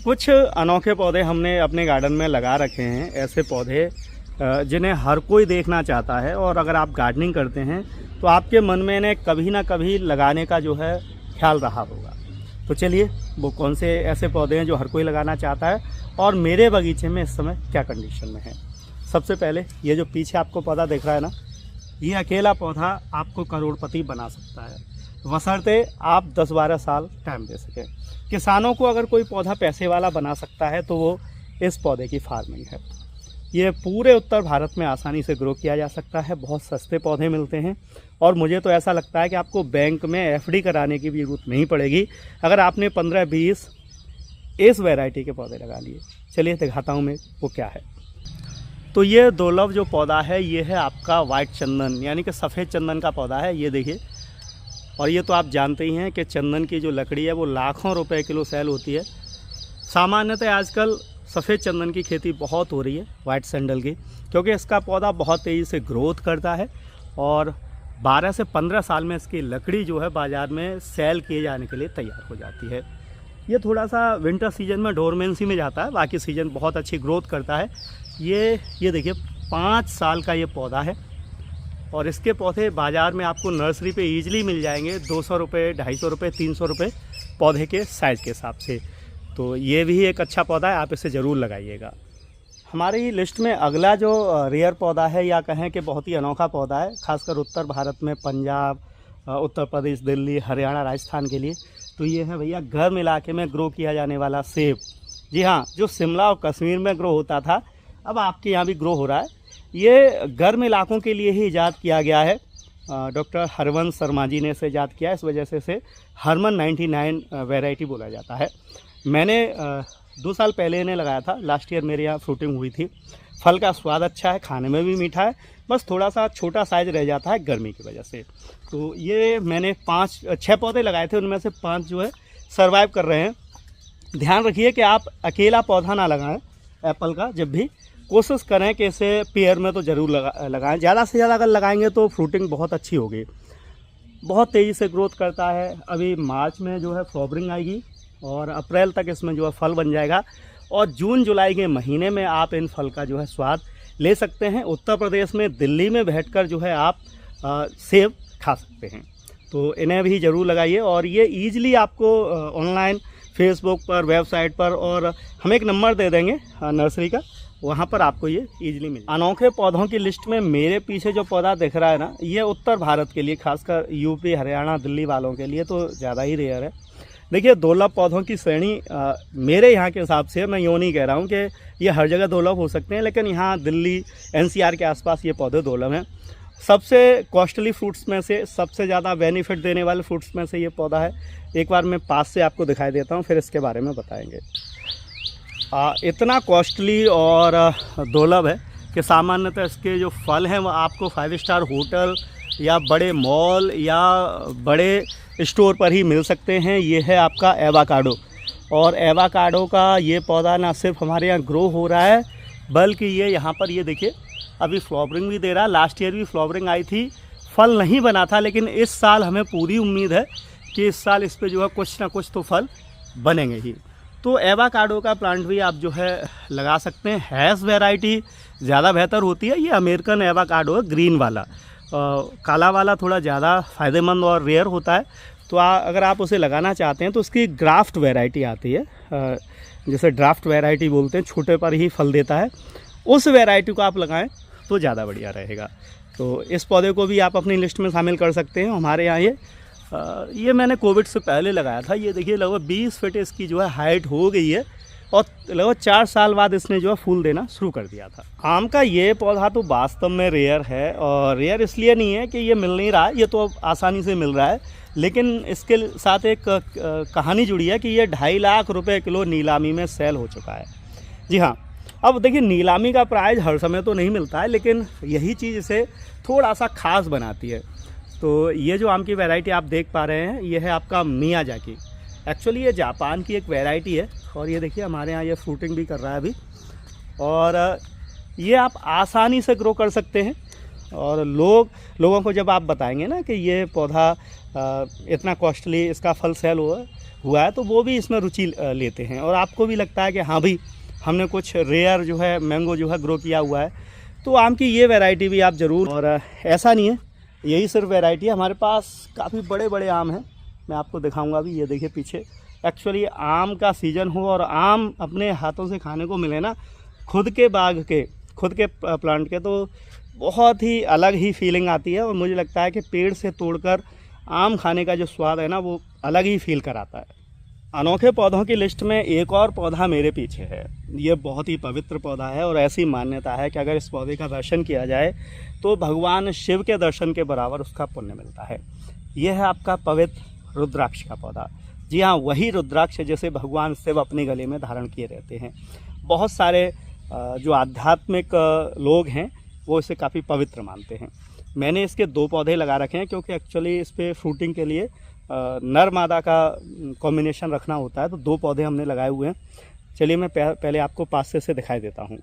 कुछ अनोखे पौधे हमने अपने गार्डन में लगा रखे हैं, ऐसे पौधे जिन्हें हर कोई देखना चाहता है। और अगर आप गार्डनिंग करते हैं तो आपके मन में इन्हें कभी ना कभी लगाने का जो है ख्याल रहा होगा। तो चलिए, वो कौन से ऐसे पौधे हैं जो हर कोई लगाना चाहता है और मेरे बगीचे में इस समय क्या कंडीशन में है। सबसे पहले ये जो पीछे आपको पौधा दिख रहा है ना, ये अकेला पौधा आपको करोड़पति बना सकता है, बशर्ते आप 10-12 साल टाइम दे सकें। किसानों को अगर कोई पौधा पैसे वाला बना सकता है तो वो इस पौधे की फार्मिंग है। ये पूरे उत्तर भारत में आसानी से ग्रो किया जा सकता है, बहुत सस्ते पौधे मिलते हैं और मुझे तो ऐसा लगता है कि आपको बैंक में एफडी कराने की भी ज़रूरत नहीं पड़ेगी अगर आपने 15-20 इस वैरायटी के पौधे लगा लिए। चलिए दिखाता हूँ मैं वो क्या है। तो ये दुर्लभ जो पौधा है ये है आपका वाइट चंदन, यानी कि सफ़ेद चंदन का पौधा है। ये देखिए, और ये तो आप जानते ही हैं कि चंदन की जो लकड़ी है वो लाखों रुपए किलो सेल होती है। सामान्यतः आजकल सफ़ेद चंदन की खेती बहुत हो रही है, वाइट सैंडल की, क्योंकि इसका पौधा बहुत तेज़ी से ग्रोथ करता है और 12 से 15 साल में इसकी लकड़ी जो है बाज़ार में सेल किए जाने के लिए तैयार हो जाती है। ये थोड़ा सा विंटर सीजन में डोरमेंसी में जाता है, बाकी सीजन बहुत अच्छी ग्रोथ करता है। ये देखिए 5 साल का ये पौधा है और इसके पौधे बाज़ार में आपको नर्सरी पे ईजिली मिल जाएंगे 200 रुपये, 250 रुपये, 300 रुपये पौधे के साइज़ के हिसाब से। तो ये भी एक अच्छा पौधा है, आप इसे ज़रूर लगाइएगा। हमारी लिस्ट में अगला जो रेयर पौधा है या कहें कि बहुत ही अनोखा पौधा है, खासकर उत्तर भारत में पंजाब, उत्तर प्रदेश, दिल्ली, हरियाणा, राजस्थान के लिए, तो ये है भैया गर्म इलाके में ग्रो किया जाने वाला सेब। जी हाँ, जो शिमला और कश्मीर में ग्रो होता था अब आपके यहाँ भी ग्रो हो रहा है। ये गर्म इलाकों के लिए ही इजाद किया गया है। डॉक्टर हरवंश शर्मा जी ने इसे इजाद किया, इस वजह से इसे हरमन 99 वैरायटी बोला जाता है। मैंने 2 साल पहले इन्हें लगाया था, लास्ट ईयर मेरे यहाँ फ्रूटिंग हुई थी। फल का स्वाद अच्छा है, खाने में भी मीठा है, बस थोड़ा सा छोटा साइज़ रह जाता है गर्मी की वजह से। तो ये मैंने 6 पौधे लगाए थे, उनमें से 5 जो है सर्वाइव कर रहे हैं। ध्यान रखिए कि आप अकेला पौधा ना लगाएं एप्पल का, जब भी कोशिश करें कि इसे पेयर में तो ज़रूर लगाएं। ज़्यादा से ज़्यादा अगर लगाएंगे तो फ्रूटिंग बहुत अच्छी होगी, बहुत तेज़ी से ग्रोथ करता है। अभी मार्च में जो है फ्लावरिंग आएगी और अप्रैल तक इसमें जो है फल बन जाएगा और जून जुलाई के महीने में आप इन फल का जो है स्वाद ले सकते हैं। उत्तर प्रदेश में दिल्ली में बैठकर जो है आप सेब खा सकते हैं। तो इन्हें भी ज़रूर लगाइए और ये ईजिली आपको ऑनलाइन फेसबुक पर, वेबसाइट पर, और हम एक नंबर दे देंगे नर्सरी का, वहाँ पर आपको ये ईजिली मिले। अनोखे पौधों की लिस्ट में मेरे पीछे जो पौधा दिख रहा है ना, ये उत्तर भारत के लिए, खासकर यूपी, हरियाणा, दिल्ली वालों के लिए तो ज़्यादा ही रेयर है। देखिए, दुर्लभ पौधों की श्रेणी मेरे यहाँ के हिसाब से, मैं यूँ नहीं कह रहा हूँ कि ये हर जगह दुर्लभ हो सकते हैं, लेकिन यहाँ दिल्ली, एनसीआर के आसपास ये पौधे दुर्लभ हैं। सबसे कॉस्टली फ्रूट्स में से, सबसे ज़्यादा बेनिफिट देने वाले फ्रूट्स में से ये पौधा है। एक बार मैं पास से आपको दिखाई देता हूँ, फिर इसके बारे में बताएंगे। इतना कॉस्टली और दुर्लभ है कि सामान्यतः इसके जो फल हैं वो आपको 5 स्टार होटल या बड़े मॉल या बड़े स्टोर पर ही मिल सकते हैं। ये है आपका एवाकाडो, और एवाकाडो का ये पौधा ना सिर्फ हमारे यहाँ ग्रो हो रहा है, बल्कि ये यहाँ पर, ये देखिए, अभी फ्लावरिंग भी दे रहा है। लास्ट ईयर भी फ्लावरिंग आई थी, फल नहीं बना था, लेकिन इस साल हमें पूरी उम्मीद है कि इस साल इस पर जो है कुछ ना कुछ तो फल बनेंगे ही। तो एवाकाडो का प्लांट भी आप जो है लगा सकते हैं। हैज़ वैरायटी ज़्यादा बेहतर होती है। ये अमेरिकन एवाकाडो है, ग्रीन वाला। काला वाला थोड़ा ज़्यादा फ़ायदेमंद और रेयर होता है। तो अगर आप उसे लगाना चाहते हैं तो उसकी ग्राफ्ट वैरायटी आती है, जैसे ड्राफ्ट वैरायटी बोलते हैं, छोटे पर ही फल देता है, उस वैरायटी को आप लगाएं तो ज़्यादा बढ़िया रहेगा। तो इस पौधे को भी आप अपनी लिस्ट में शामिल कर सकते हैं। हमारे यहाँ ये मैंने कोविड से पहले लगाया था। ये देखिए लगभग 20 फीट इसकी जो है हाइट हो गई है और लगभग 4 साल बाद इसने जो है फूल देना शुरू कर दिया था। आम का ये पौधा तो वास्तव में रेयर है, और रेयर इसलिए नहीं है कि ये मिल नहीं रहा है, ये तो आसानी से मिल रहा है, लेकिन इसके साथ एक कहानी जुड़ी है कि ये 2.5 लाख रुपए किलो नीलामी में सेल हो चुका है। जी हाँ, अब देखिए, नीलामी का प्राइस हर समय तो नहीं मिलता है, लेकिन यही चीज़ इसे थोड़ा सा खास बनाती है। तो ये जो आम की वैरायटी आप देख पा रहे हैं, ये है आपका मियाजाकी। एक्चुअली ये जापान की एक वैरायटी है, और ये देखिए हमारे यहाँ ये फ्रूटिंग भी कर रहा है अभी, और ये आप आसानी से ग्रो कर सकते हैं। और लोगों को जब आप बताएंगे ना कि ये पौधा इतना कॉस्टली, इसका फल सेल हुआ है तो वो भी इसमें रुचि लेते हैं, और आपको भी लगता है कि हाँ भाई हमने कुछ रेयर जो है मैंगो जो है ग्रो किया हुआ है। तो आम की ये वैरायटी भी आप ज़रूर, और ऐसा नहीं है यही सिर्फ वैरायटी है, हमारे पास काफ़ी बड़े बड़े आम हैं, मैं आपको दिखाऊंगा अभी। ये देखिए पीछे, एक्चुअली आम का सीज़न हो और आम अपने हाथों से खाने को मिले ना, खुद के बाग के, खुद के प्लांट के, तो बहुत ही अलग ही फीलिंग आती है। और मुझे लगता है कि पेड़ से तोड़कर आम खाने का जो स्वाद है ना, वो अलग ही फील कराता है। अनोखे पौधों की लिस्ट में एक और पौधा मेरे पीछे है। ये बहुत ही पवित्र पौधा है और ऐसी मान्यता है कि अगर इस पौधे का दर्शन किया जाए तो भगवान शिव के दर्शन के बराबर उसका पुण्य मिलता है। यह है आपका पवित्र रुद्राक्ष का पौधा। जी हाँ, वही रुद्राक्ष जैसे भगवान शिव अपने गले में धारण किए रहते हैं। बहुत सारे जो आध्यात्मिक लोग हैं वो इसे काफ़ी पवित्र मानते हैं। मैंने इसके 2 पौधे लगा रखे हैं क्योंकि एक्चुअली इस पर फ्रूटिंग के लिए नर मादा का कॉम्बिनेशन रखना होता है, तो 2 पौधे हमने लगाए हुए हैं। चलिए मैं पहले आपको पास से दिखाई देता हूँ।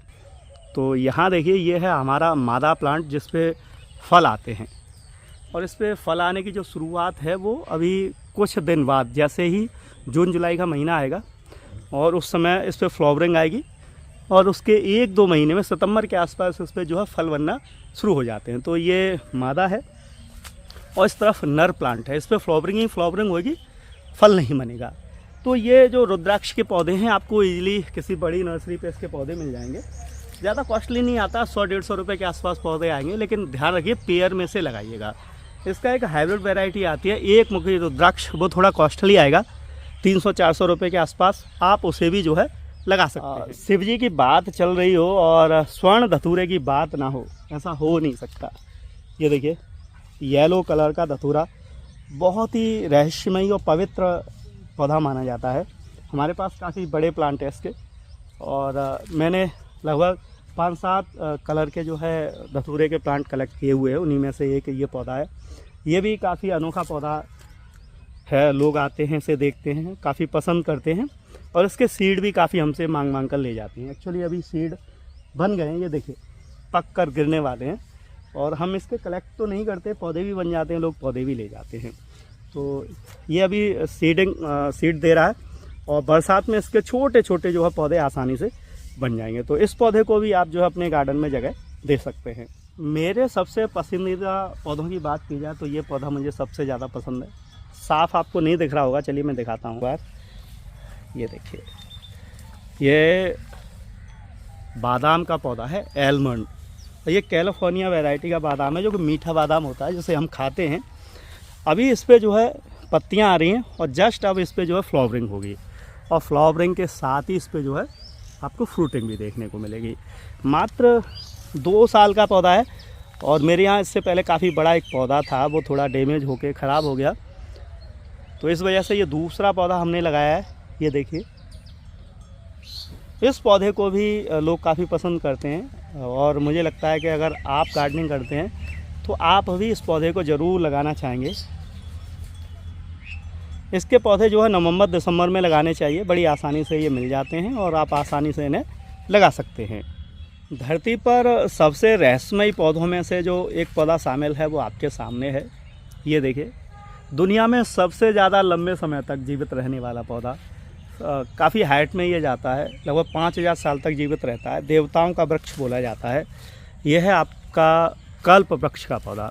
तो यहाँ देखिए, ये है हमारा मादा प्लांट जिस पे फल आते हैं, और इस पे फल आने की जो शुरुआत है वो अभी कुछ दिन बाद, जैसे ही जून जुलाई का महीना आएगा और उस समय इस पर फ्लावरिंग आएगी, और उसके 1-2 महीने में सितंबर के आसपास इस पर जो है फल बनना शुरू हो जाते हैं। तो ये मादा है और इस तरफ नर प्लांट है। इस पर फ्लावरिंग ही फ्लावरिंग होगी, फल नहीं बनेगा। तो ये जो रुद्राक्ष के पौधे हैं आपको इजीली किसी बड़ी नर्सरी पे इसके पौधे मिल जाएंगे। ज़्यादा कॉस्टली नहीं आता, 100-150 रुपये के आसपास पौधे आएंगे, लेकिन ध्यान रखिए पेयर में से लगाइएगा। इसका एक हाइब्रिड वैरायटी आती है एक मुखी रुद्राक्ष, वो थोड़ा कॉस्टली आएगा, 300-400 रुपये के आसपास, आप उसे भी जो है लगा सकते हैं। शिव जी की बात चल रही हो और स्वर्ण धतूरे की बात ना हो, ऐसा हो नहीं सकता। ये देखिए येलो कलर का धतूरा बहुत ही रहस्यमयी और पवित्र पौधा माना जाता है। हमारे पास काफ़ी बड़े प्लांट है इसके, और मैंने लगभग 5-7 कलर के जो है धतूरे के प्लांट कलेक्ट किए हुए हैं। उन्हीं में से एक ये पौधा है। ये भी काफ़ी अनोखा पौधा है, लोग आते हैं इसे देखते हैं, काफ़ी पसंद करते हैं, और इसके सीड भी काफ़ी हमसे मांग कर ले जाते हैं। एक्चुअली अभी सीड बन गए हैं, ये देखिए पक कर गिरने वाले हैं, और हम इसके कलेक्ट तो नहीं करते, पौधे भी बन जाते हैं, लोग पौधे भी ले जाते हैं। तो ये अभी सीड दे रहा है, और बरसात में इसके छोटे छोटे जो है पौधे आसानी से बन जाएंगे। तो इस पौधे को भी आप जो है अपने गार्डन में जगह दे सकते हैं। मेरे सबसे पसंदीदा पौधों की बात की जाए तो ये पौधा मुझे सबसे ज़्यादा पसंद है। साफ आपको नहीं दिख रहा होगा, चलिए मैं दिखाता हूँ बार। ये देखिए, ये बादाम का पौधा है, एलमंड। ये कैलिफोर्निया वैरायटी का बादाम है, जो कि मीठा बादाम होता है जिसे हम खाते हैं। अभी इस पे जो है पत्तियां आ रही हैं, और जस्ट अब इस पे जो है फ्लावरिंग होगी, और फ्लावरिंग के साथ ही इस पे जो है आपको फ्रूटिंग भी देखने को मिलेगी। मात्र 2 साल का पौधा है, और मेरे यहाँ इससे पहले काफ़ी बड़ा एक पौधा था, वो थोड़ा डैमेज होके ख़राब हो गया, तो इस वजह से ये दूसरा पौधा हमने लगाया है। ये देखिए, इस पौधे को भी लोग काफ़ी पसंद करते हैं, और मुझे लगता है कि अगर आप गार्डनिंग करते हैं तो आप भी इस पौधे को ज़रूर लगाना चाहेंगे। इसके पौधे जो है नवंबर-दिसंबर में लगाने चाहिए, बड़ी आसानी से ये मिल जाते हैं, और आप आसानी से इन्हें लगा सकते हैं। धरती पर सबसे रहस्यमयी पौधों में से जो एक पौधा शामिल है वो आपके सामने है। ये देखिए, दुनिया में सबसे ज़्यादा लंबे समय तक जीवित रहने वाला पौधा, काफ़ी हाइट में ये जाता है, लगभग 5000 साल तक जीवित रहता है, देवताओं का वृक्ष बोला जाता है। यह है आपका कल्प वृक्ष का पौधा।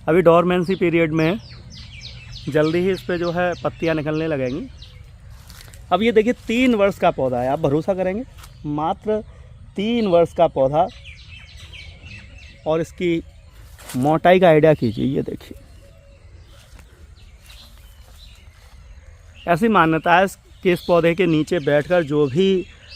अभी डोरमेंसी पीरियड में है, जल्दी ही इस पे जो है पत्तियां निकलने लगेंगी। अब ये देखिए 3 वर्ष का पौधा है, आप भरोसा करेंगे, मात्र 3 वर्ष का पौधा, और इसकी मोटाई का आइडिया कीजिए। ये देखिए, ऐसी मान्यता है कि इस पौधे के नीचे बैठकर जो भी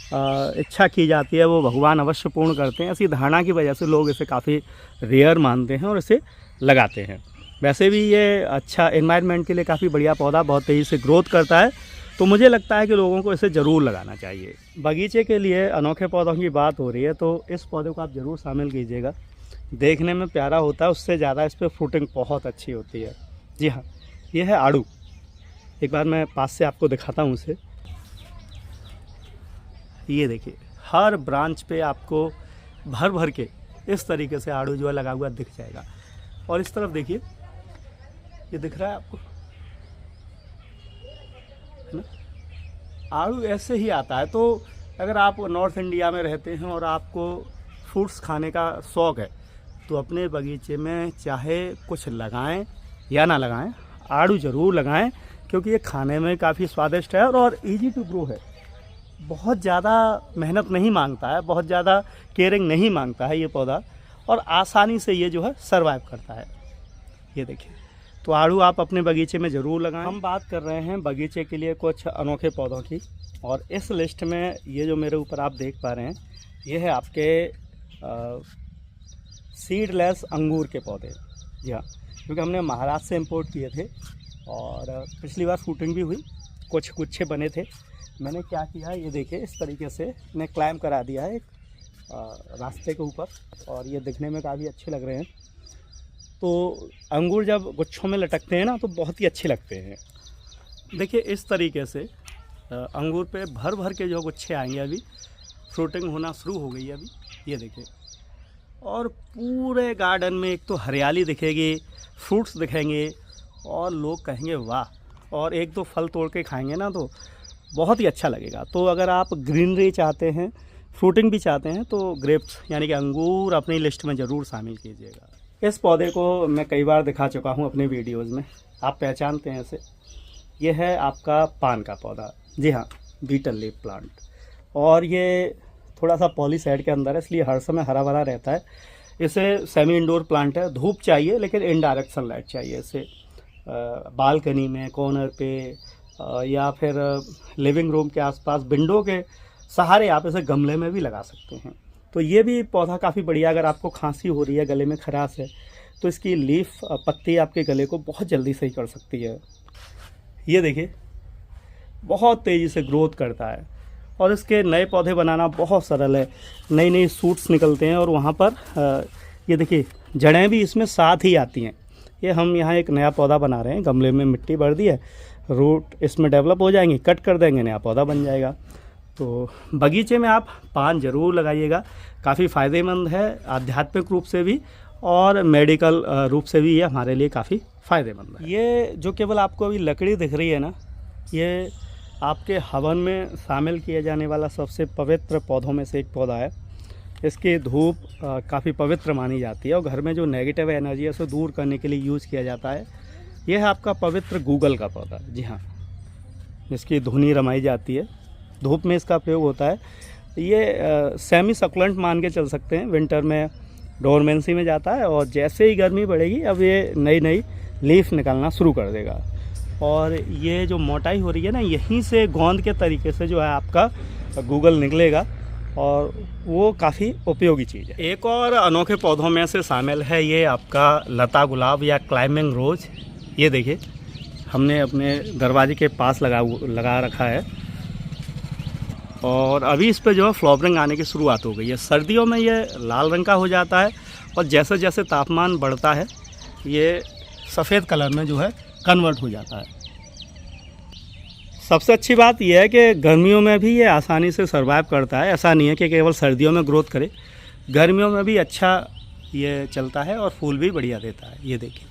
इच्छा की जाती है वो भगवान अवश्य पूर्ण करते हैं। ऐसी धारणा की वजह से लोग इसे काफ़ी रेयर मानते हैं और इसे लगाते हैं। वैसे भी ये अच्छा एनवायरनमेंट के लिए काफ़ी बढ़िया पौधा, बहुत तेज़ी से ग्रोथ करता है, तो मुझे लगता है कि लोगों को इसे ज़रूर लगाना चाहिए। बगीचे के लिए अनोखे पौधों की बात हो रही है तो इस पौधे को आप ज़रूर शामिल कीजिएगा। देखने में प्यारा होता है, उससे ज़्यादा इस पर फ्रूटिंग बहुत अच्छी होती है। जी हाँ, ये है आड़ू। एक बार मैं पास से आपको दिखाता हूँ उसे। ये देखिए, हर ब्रांच पे आपको भर भर के इस तरीके से आड़ू जो है लगा हुआ दिख जाएगा। और इस तरफ देखिए, ये दिख रहा है आपको, है ना? आड़ू ऐसे ही आता है। तो अगर आप नॉर्थ इंडिया में रहते हैं और आपको फ्रूट्स खाने का शौक़ है तो अपने बगीचे में चाहे कुछ लगाएं या ना लगाएं, आड़ू ज़रूर लगाएं, क्योंकि ये खाने में काफ़ी स्वादिष्ट है और इजी टू ग्रो है। बहुत ज़्यादा मेहनत नहीं मांगता है, बहुत ज़्यादा केयरिंग नहीं मांगता है ये पौधा, और आसानी से ये जो है सर्वाइव करता है। ये देखिए, तो आड़ू आप अपने बगीचे में ज़रूर लगाएं। हम बात कर रहे हैं बगीचे के लिए कुछ अनोखे पौधों की, और इस लिस्ट में ये जो मेरे ऊपर आप देख पा रहे हैं ये है आपके सीडलेस अंगूर के पौधे। जी हाँ, क्योंकि हमने महाराष्ट्र से इंपोर्ट किए थे और पिछली बार शूटिंग भी हुई, कुछ गुच्छे बने थे। मैंने क्या किया, ये देखिए इस तरीके से मैं क्लाइंब करा दिया है एक रास्ते के ऊपर, और ये दिखने में काफ़ी अच्छे लग रहे हैं। तो अंगूर जब गुच्छों में लटकते हैं ना तो बहुत ही अच्छे लगते हैं। देखिए इस तरीके से अंगूर पे भर भर के जो गुच्छे आएंगे, अभी फ्रूटिंग होना शुरू हो गई है अभी, ये देखिए। और पूरे गार्डन में एक तो हरियाली दिखेगी, फ्रूट्स दिखेंगे और लोग कहेंगे वाह, और एक दो फल तोड़ के खाएंगे ना तो बहुत ही अच्छा लगेगा। तो अगर आप ग्रीनरी चाहते हैं, फ्रूटिंग भी चाहते हैं, तो ग्रेप्स यानी कि अंगूर अपनी लिस्ट में ज़रूर शामिल कीजिएगा। इस पौधे को मैं कई बार दिखा चुका हूँ अपने वीडियोज़ में, आप पहचानते हैं इसे। ये है आपका पान का पौधा, जी हाँ, बीटल लीफ प्लांट, और ये थोड़ा सा पॉलीसाइड के अंदर है, इसलिए हर समय हरा भरा रहता है। इसे सेमी इंडोर प्लांट है, धूप चाहिए लेकिन इनडायरेक्ट सनलाइट चाहिए इसे। बालकनी में, कॉर्नर पे या फिर लिविंग रूम के आसपास विंडो के सहारे आप इसे गमले में भी लगा सकते हैं। तो ये भी पौधा काफ़ी बढ़िया। अगर आपको खांसी हो रही है, गले में खराश है, तो इसकी लीफ पत्ती आपके गले को बहुत जल्दी सही कर सकती है। ये देखिए बहुत तेज़ी से ग्रोथ करता है, और इसके नए पौधे बनाना बहुत सरल है। नई नई सूट्स निकलते हैं और वहाँ पर ये देखिए जड़ें भी इसमें साथ ही आती हैं। ये हम यहाँ एक नया पौधा बना रहे हैं, गमले में मिट्टी भर दी है, रूट इसमें डेवलप हो जाएंगे, कट कर देंगे, नया पौधा बन जाएगा। तो बगीचे में आप पान ज़रूर लगाइएगा, काफ़ी फ़ायदेमंद है आध्यात्मिक रूप से भी और मेडिकल रूप से भी ये हमारे लिए काफ़ी फ़ायदेमंद है। ये जो केवल आपको अभी लकड़ी दिख रही है ना, ये आपके हवन में शामिल किया जाने वाला सबसे पवित्र पौधों में से एक पौधा है। इसकी धूप काफ़ी पवित्र मानी जाती है और घर में जो नेगेटिव एनर्जी है उसे दूर करने के लिए यूज़ किया जाता है। यह है आपका पवित्र गूगल का पौधा, जी हाँ, जिसकी धुनी रमाई जाती है, धूप में इसका प्रयोग होता है। ये सेमी सकुलेंट मान के चल सकते हैं, विंटर में डोरमेंसी में जाता है और जैसे ही गर्मी बढ़ेगी अब ये नई नई लीफ निकलना शुरू कर देगा। और ये जो मोटाई हो रही है ना, यहीं से गोंद के तरीके से जो है आपका गूगल निकलेगा और वो काफ़ी उपयोगी चीज़ है। एक और अनोखे पौधों में से शामिल है ये आपका लता गुलाब या क्लाइंबिंग रोज़। ये देखिए हमने अपने दरवाजे के पास लगा रखा है और अभी इस पे जो है फ्लावरिंग आने की शुरुआत हो गई है। सर्दियों में ये लाल रंग का हो जाता है और जैसे जैसे तापमान बढ़ता है ये सफ़ेद कलर में जो है कन्वर्ट हो जाता है। सबसे अच्छी बात यह है कि गर्मियों में भी ये आसानी से सर्वाइव करता है। ऐसा नहीं है कि केवल सर्दियों में ग्रोथ करे, गर्मियों में भी अच्छा ये चलता है और फूल भी बढ़िया देता है। ये देखिए।